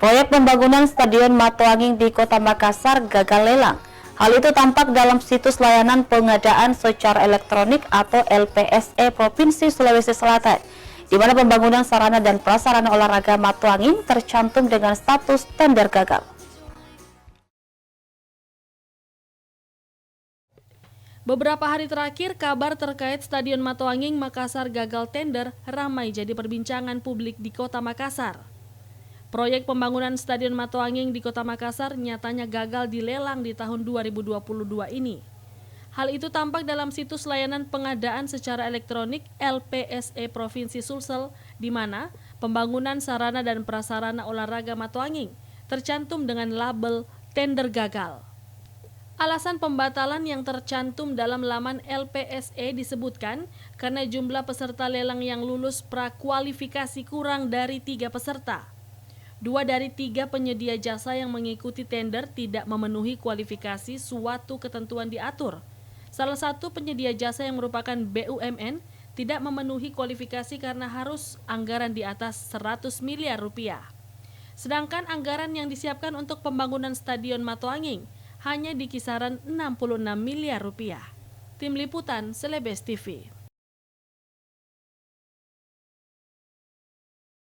Proyek pembangunan Stadion Matoanging di Kota Makassar gagal lelang. Hal itu tampak dalam situs layanan pengadaan secara elektronik atau LPSE Provinsi Sulawesi Selatan, di mana pembangunan sarana dan prasarana olahraga Matoanging tercantum dengan status tender gagal. Beberapa hari terakhir, kabar terkait Stadion Matoanging Makassar gagal tender ramai jadi perbincangan publik di Kota Makassar. Proyek pembangunan Stadion Matoanging di Kota Makassar nyatanya gagal dilelang di tahun 2022 ini. Hal itu tampak dalam situs layanan pengadaan secara elektronik LPSE Provinsi Sulsel, di mana pembangunan sarana dan prasarana olahraga Matoanging tercantum dengan label tender gagal. Alasan pembatalan yang tercantum dalam laman LPSE disebutkan karena jumlah peserta lelang yang lulus prakualifikasi kurang dari 3 peserta. 2 dari 3 penyedia jasa yang mengikuti tender tidak memenuhi kualifikasi suatu ketentuan diatur. Salah satu penyedia jasa yang merupakan BUMN tidak memenuhi kualifikasi karena harus anggaran di atas 100 miliar rupiah. Sedangkan anggaran yang disiapkan untuk pembangunan Stadion Matoanging hanya di kisaran 66 miliar rupiah. Tim Liputan Selebes TV.